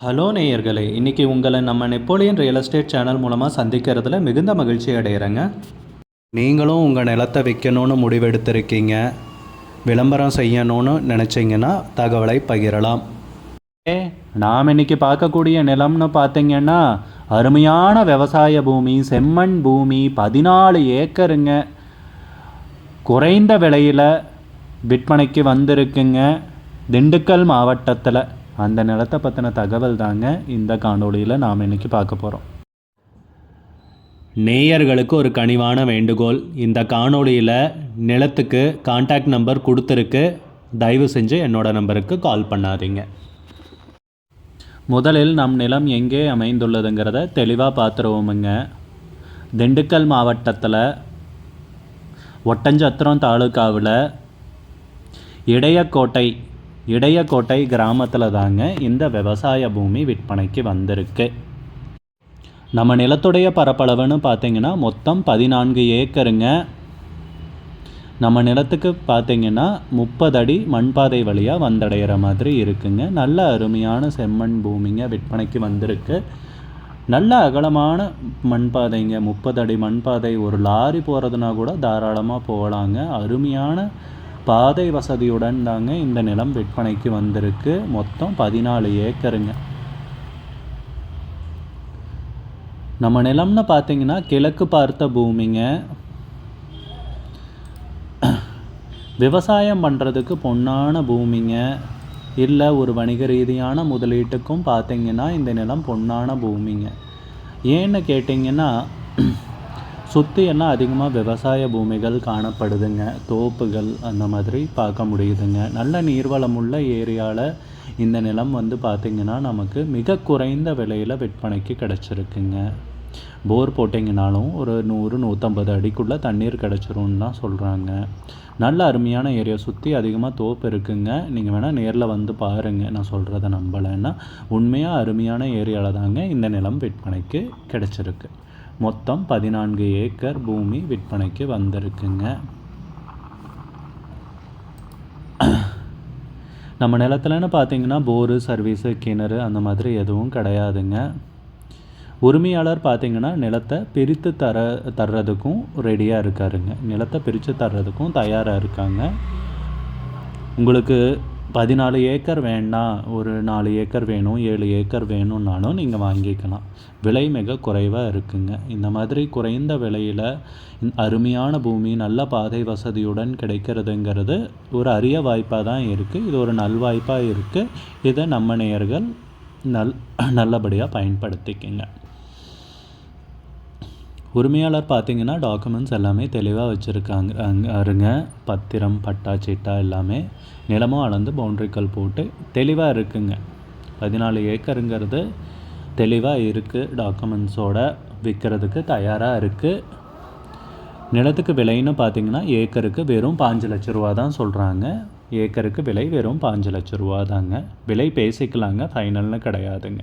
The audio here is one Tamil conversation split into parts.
ஹலோ நேயர்களே, இன்றைக்கி உங்களை நம்ம நெப்போலியன் ரியல் எஸ்டேட் சேனல் மூலமாக சந்திக்கிறதுல மிகுந்த மகிழ்ச்சி அடைகிறேங்க. நீங்களும் உங்கள் நிலத்தை விற்கணும்னு முடிவெடுத்திருக்கீங்க, விளம்பரம் செய்யணும்னு நினச்சிங்கன்னா தகவலை பகிரலாம். நாம் இன்றைக்கி பார்க்கக்கூடிய நிலம்னு பார்த்தீங்கன்னா அருமையான விவசாய பூமி, செம்மண் பூமி, 14 ஏக்கருங்க. குறைந்த விலையில் விற்பனைக்கு வந்திருக்குங்க. திண்டுக்கல் மாவட்டத்தில் அந்த நிலத்தை பற்றின தகவல் தாங்க இந்த காணொளியில் நாம் இன்றைக்கி பார்க்க போகிறோம். நேயர்களுக்கு ஒரு கனிவான வேண்டுகோள், இந்த காணொளியில் நிலத்துக்கு கான்டாக்ட் நம்பர் கொடுத்துருக்கு, தயவு செஞ்சு என்னோடய நம்பருக்கு கால் பண்ணாதீங்க. முதலில் நம் நிலம் எங்கே அமைந்துள்ளதுங்கிறத தெளிவாக பார்த்துருவோமுங்க. திண்டுக்கல் மாவட்டத்தில் ஒட்டஞ்சத்திரம் தாலுக்காவில் இடையக்கோட்டை கிராமத்தில் தாங்க இந்த விவசாய பூமி விற்பனைக்கு வந்திருக்கு. நம்ம நிலத்துடைய பரப்பளவுன்னு பார்த்திங்கன்னா மொத்தம் 14 ஏக்கருங்க. நம்ம நிலத்துக்கு பார்த்திங்கன்னா 30 அடி மண்பாதை வழியாக வந்தடைகிற மாதிரி இருக்குங்க. நல்ல அருமையான செம்மண் பூமிங்க விற்பனைக்கு வந்திருக்கு. நல்ல அகலமான மண்பாதைங்க, 30 அடி மண்பாதை. ஒரு லாரி போகிறதுனா கூட தாராளமாக போகலாங்க. அருமையான பாதை வசதியுடன் தாங்க இந்த நிலம் விற்பனைக்கு வந்திருக்கு. மொத்தம் 14 ஏக்கருங்க. நம்ம நிலம்னு பார்த்தீங்கன்னா கிழக்கு பார்த்த பூமிங்க. விவசாயம் பண்ணுறதுக்கு பொன்னான பூமிங்க. இல்லை ஒரு வணிக ரீதியான முதலீட்டுக்கும் பார்த்தீங்கன்னா இந்த நிலம் பொன்னான பூமிங்க. ஏன்னு கேட்டிங்கன்னா சுற்றி எல்லாம் அதிகமாக விவசாய பூமிகள் காணப்படுதுங்க, தோப்புகள் அந்த மாதிரி பார்க்க முடியுதுங்க. நல்ல நீர்வளமுள்ள ஏரியாவில் இந்த நிலம் வந்து பார்த்திங்கன்னா நமக்கு மிக குறைந்த விலையில் விற்பனைக்கு கிடச்சிருக்குங்க. போர் போட்டிங்கனாலும் ஒரு 100-150 அடிக்குள்ளே தண்ணீர் கிடச்சிரும்னு தான் சொல்கிறாங்க. நல்ல அருமையான ஏரியா, சுற்றி அதிகமாக தோப்பு இருக்குங்க. நீங்கள் வேணால் நேரில் வந்து பாருங்கள், நான் சொல்கிறத நம்பலைன்னா. உண்மையாக அருமையான ஏரியாவில் தாங்க இந்த நிலம் விற்பனைக்கு கிடச்சிருக்கு. மொத்தம் 14 ஏக்கர் பூமி விற்பனைக்கு வந்திருக்குங்க. நம்ம நிலத்துலன்னு பார்த்தீங்கன்னா போரு, சர்வீஸு, கிணறு அந்த மாதிரி எதுவும் கிடையாதுங்க. உரிமையாளர் பார்த்திங்கன்னா நிலத்தை பிரித்து தர்றதுக்கும் ரெடியாக இருக்காருங்க. நிலத்தை பிரித்து தர்றதுக்கும் தயாராக இருக்காங்க. உங்களுக்கு 14 ஏக்கர் வேண்டாம், ஒரு 4 ஏக்கர் வேணும், 7 ஏக்கர் வேணும்னாலும் நீங்கள் வாங்கிக்கலாம். விலை மிக குறைவாக இருக்குங்க. இந்த மாதிரி குறைந்த விலையில் அருமையான பூமி நல்ல பாதை வசதியுடன் கிடைக்கிறதுங்கிறது ஒரு அரிய வாய்ப்பாக தான் இருக்குது. இது ஒரு நல்வாய்ப்பாக இருக்குது. இதை நம்ம நேயர்கள் நல்லபடியாக பயன்படுத்திக்கங்க. உரிமையாளர் பார்த்திங்கன்னா டாக்குமெண்ட்ஸ் எல்லாமே தெளிவாக வச்சுருக்காங்க. பத்திரம், பட்டா, சிட்டா எல்லாமே. நிலமும் அளந்து பவுண்ட்ரிக்கல் போட்டு தெளிவாக இருக்குங்க. 14 ஏக்கருங்கிறது தெளிவாக இருக்குது. டாக்குமெண்ட்ஸோட விற்கிறதுக்கு தயாராக இருக்குது. நிலத்துக்கு விலைன்னு பார்த்திங்கன்னா ஏக்கருக்கு வெறும் 5 லட்ச ரூபா தான் சொல்கிறாங்க. ஏக்கருக்கு விலை வெறும் 5 லட்ச ரூபா தாங்க. விலை பேசிக்கலாங்க, ஃபைனல்னு கிடையாதுங்க.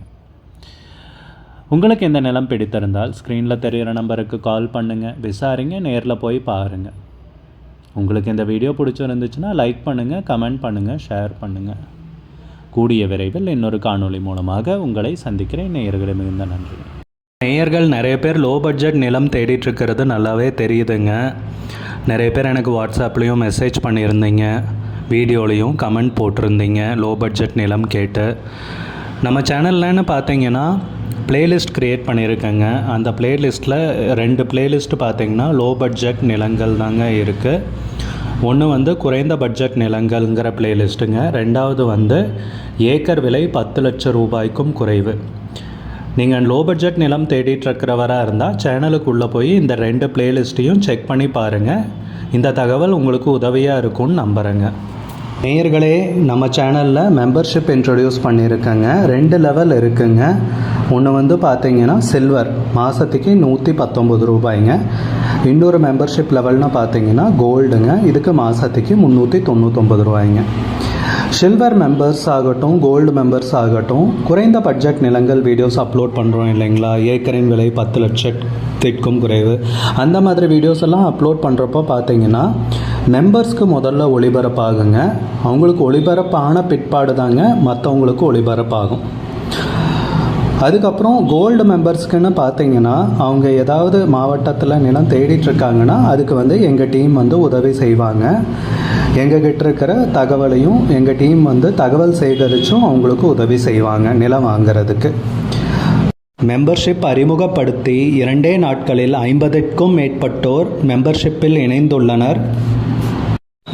உங்களுக்கு இந்த நிலம் பிடித்திருந்தால் ஸ்க்ரீனில் தெரிகிற நம்பருக்கு கால் பண்ணுங்கள், விசாரிங்க, நேரில் போய் பாருங்கள். உங்களுக்கு இந்த வீடியோ பிடிச்சிருந்துச்சுன்னா லைக் பண்ணுங்கள், கமெண்ட் பண்ணுங்கள், ஷேர் பண்ணுங்கள். கூடிய விரைவில் இன்னொரு காணொளி மூலமாக உங்களை சந்திக்கிறேன். நேயர்களே, மிகுந்த நன்றி. நேயர்கள் நிறைய பேர் லோ பட்ஜெட் நிலம் தேடிட்டுருக்கிறது நல்லாவே தெரியுதுங்க. நிறைய பேர் எனக்கு வாட்ஸ்அப்லேயும் மெசேஜ் பண்ணியிருந்தீங்க, வீடியோலையும் கமெண்ட் போட்டிருந்தீங்க லோ பட்ஜெட் நிலம் கேட்டு. நம்ம சேனல்லன்னு பார்த்தீங்கன்னா பிளேலிஸ்ட் க்ரியேட் பண்ணியிருக்கேங்க. அந்த பிளேலிஸ்ட்டில் 2 பிளேலிஸ்ட்டு பார்த்திங்கன்னா லோ பட்ஜெட் நிலங்கள் தாங்க இருக்குது. ஒன்று வந்து குறைந்த பட்ஜெட் நிலங்கள்ங்கிற பிளேலிஸ்ட்டுங்க. ரெண்டாவது வந்து ஏக்கர் விலை 10 லட்சம் ரூபாய்க்கும் குறைவு. நீங்கள் லோ பட்ஜெட் நிலம் தேடிட்டுருக்கிறவராக இருந்தால் சேனலுக்குள்ளே போய் இந்த 2 பிளேலிஸ்ட்டையும் செக் பண்ணி பாருங்கள். இந்த தகவல் உங்களுக்கு உதவியாக இருக்கும்னு நம்புகிறேங்க. நேயர்களே, நம்ம சேனலில் மெம்பர்ஷிப் இன்ட்ரடியூஸ் பண்ணியிருக்கேங்க. 2 லெவல் இருக்குங்க. ஒன்று வந்து பார்த்திங்கன்னா சில்வர், மாதத்துக்கு 119 ரூபாய்ங்க. இன்னொரு மெம்பர்ஷிப் லெவல்னால் பார்த்திங்கன்னா கோல்டுங்க. இதுக்கு மாதத்துக்கு 399 ரூபாய்ங்க. சில்வர் மெம்பர்ஸ் ஆகட்டும், கோல்டு மெம்பர்ஸ் ஆகட்டும், குறைந்த பட்ஜெட் நிலங்கள் வீடியோஸ் அப்லோட் பண்ணுறோம் இல்லைங்களா, ஏக்கரின் விலை 10 லட்சத்திற்கும் குறைவு, அந்த மாதிரி வீடியோஸ் எல்லாம் அப்லோட் பண்ணுறப்போ பார்த்தீங்கன்னா மெம்பர்ஸ்க்கு முதல்ல ஒளிபரப்பாகுங்க. அவங்களுக்கு ஒளிபரப்பான பிற்பாடு தாங்க மற்றவங்களுக்கு ஒளிபரப்பாகும். அதுக்கப்புறம் கோல்டு மெம்பர்ஸ்க்குன்னு பார்த்தீங்கன்னா அவங்க ஏதாவது மாவட்டத்தில் நிலம் தேடிட்டுருக்காங்கன்னா அதுக்கு வந்து எங்கள் டீம் வந்து உதவி செய்வாங்க. எங்ககிட்ட இருக்கிற தகவலையும் எங்கள் டீம் வந்து தகவல் சேகரித்தும் அவங்களுக்கு உதவி செய்வாங்க நிலம் வாங்கிறதுக்கு. மெம்பர்ஷிப் அறிமுகப்படுத்தி 2 நாட்களில் 50க்கும் மேற்பட்டோர் மெம்பர்ஷிப்பில் இணைந்துள்ளனர்.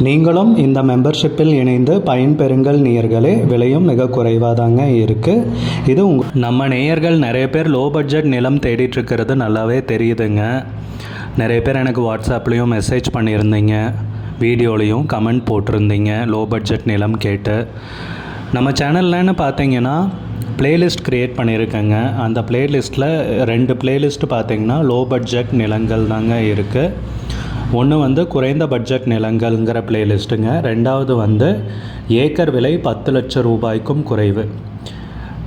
நீங்களும் இந்த மெம்பர்ஷிப்பில் இணைந்து பயன்பெறுங்கள் நேயர்களே. விலையும் மிக குறைவாதாங்க இருக்குது. இது நம்ம நேயர்கள் நிறைய பேர் லோ பட்ஜெட் நிலம் தேடிட்டுருக்கிறது நல்லாவே தெரியுதுங்க. நிறைய பேர் எனக்கு வாட்ஸ்அப்லேயும் மெசேஜ் பண்ணியிருந்தீங்க, வீடியோலையும் கமெண்ட் போட்டிருந்தீங்க லோ பட்ஜெட் நிலம் கேட்டு. நம்ம சேனல்லன்னு பார்த்தீங்கன்னா பிளேலிஸ்ட் க்ரியேட் பண்ணியிருக்கேங்க. அந்த பிளேலிஸ்ட்டில் 2 பிளேலிஸ்ட்டு பார்த்தீங்கன்னா லோ பட்ஜெட் நிலங்கள் தாங்க இருக்குது. ஒன்று வந்து குறைந்த பட்ஜெட் நிலங்கள்ங்கிற பிளேலிஸ்ட்டுங்க. 2வது வந்து ஏக்கர் விலை 10 லட்சம் ரூபாய்க்கும் குறைவு.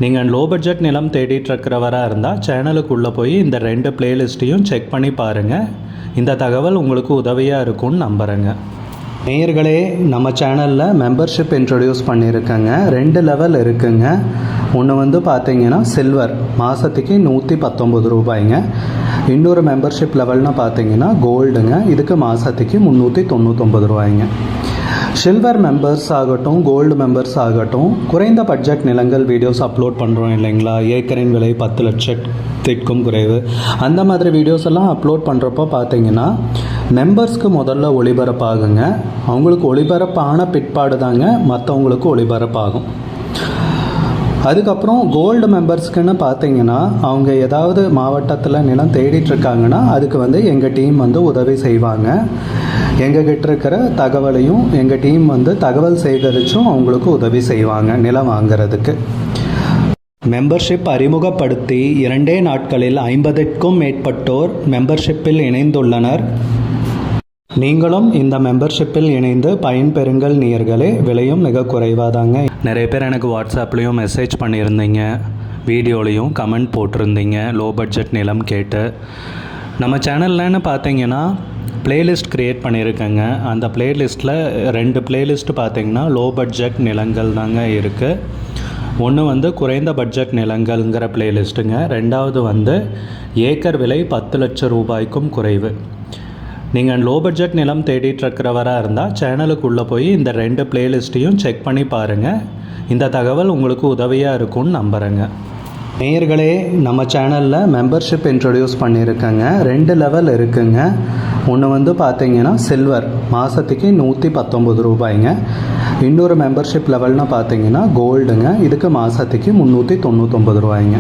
நீங்கள் லோ பட்ஜெட் நிலம் தேடிட்டுருக்கிறவராக இருந்தால் சேனலுக்குள்ளே போய் இந்த 2 பிளேலிஸ்ட்டையும் செக் பண்ணி பாருங்கள். இந்த தகவல் உங்களுக்கு உதவியாக இருக்கும்னு நம்புகிறேங்க. நேயர்களே, நம்ம சேனலில் மெம்பர்ஷிப் இன்ட்ரடியூஸ் பண்ணியிருக்கேங்க. 2 லெவல் இருக்குங்க. ஒன்று வந்து பார்த்தீங்கன்னா சில்வர், மாதத்துக்கு 119 ரூபாய்ங்க. இன்னொரு மெம்பர்ஷிப் லெவல்னு பார்த்தீங்கன்னா கோல்டுங்க, இதுக்கு மாதத்துக்கு 399 ரூபாய்ங்க. சில்வர் மெம்பர்ஸ் ஆகட்டும், கோல்டு மெம்பர்ஸ் ஆகட்டும், குறைந்த பட்ஜெட் நிலங்கள் வீடியோஸ் அப்லோட் பண்ணுறோம் இல்லைங்களா, ஏக்கரின் விலை 10 லட்சத்திற்கும் குறைவு, அந்த மாதிரி வீடியோஸ் எல்லாம் அப்லோட் பண்ணுறப்போ பார்த்தீங்கன்னா மெம்பர்ஸ்க்கு முதல்ல ஒளிபரப்பாகுங்க. அவங்களுக்கு ஒளிபரப்பான பிற்பாடு தாங்க மற்றவங்களுக்கு ஒளிபரப்பாகும். அதுக்கப்புறம் கோல்டு மெம்பர்ஸ்க்குன்னு பார்த்தீங்கன்னா அவங்க ஏதாவது மாவட்டத்தில் நிலம் தேடிட்டுருக்காங்கன்னா அதுக்கு வந்து எங்கள் டீம் வந்து உதவி செய்வாங்க. எங்ககிட்ட இருக்கிற தகவலையும் எங்கள் டீம் வந்து தகவல் சேகரித்தும் அவங்களுக்கு உதவி செய்வாங்க நிலம் வாங்கிறதுக்கு. மெம்பர்ஷிப் அறிமுகப்படுத்தி 2 நாட்களில் 50க்கும் மேற்பட்டோர் மெம்பர்ஷிப்பில் இணைந்துள்ளனர். நீங்களும் இந்த மெம்பர்ஷிப்பில் இணைந்து பயன்பெறுங்கள் நேயர்களே. விலையும் மிக குறைவாதாங்க. நிறைய பேர் எனக்கு வாட்ஸ்அப்லேயும் மெசேஜ் பண்ணியிருந்தீங்க, வீடியோலையும் கமெண்ட் போட்டிருந்தீங்க லோ பட்ஜெட் நிலம் கேட்டு. நம்ம சேனல்லன்னு பார்த்தீங்கன்னா பிளேலிஸ்ட் க்ரியேட் பண்ணியிருக்கேங்க. அந்த பிளேலிஸ்ட்டில் 2 பிளேலிஸ்ட்டு பார்த்தீங்கன்னா லோ பட்ஜெட் நிலங்கள் தாங்க இருக்குது. ஒன்று வந்து குறைந்த பட்ஜெட் நிலங்கள்ங்கிற பிளேலிஸ்ட்டுங்க. 2வது வந்து ஏக்கர் விலை 10 லட்சம் ரூபாய்க்கும் குறைவு. நீங்கள் லோ பட்ஜெட் நிலம் தேடிட்டுருக்கிறவராக இருந்தால் சேனலுக்குள்ளே போய் இந்த 2 பிளேலிஸ்ட்டையும் செக் பண்ணி பாருங்கள். இந்த தகவல் உங்களுக்கு உதவியாக இருக்கும்னு நம்புகிறேங்க. நேயர்களே, நம்ம சேனலில் மெம்பர்ஷிப் இன்ட்ரடியூஸ் பண்ணியிருக்கேங்க. 2 லெவல் இருக்குங்க. ஒன்று வந்து பார்த்தீங்கன்னா சில்வர், மாதத்துக்கு 119 ரூபாய்ங்க. இன்னொரு மெம்பர்ஷிப் லெவல்னு பார்த்தீங்கன்னா கோல்டுங்க, இதுக்கு மாதத்துக்கு 399 ரூபாய்ங்க.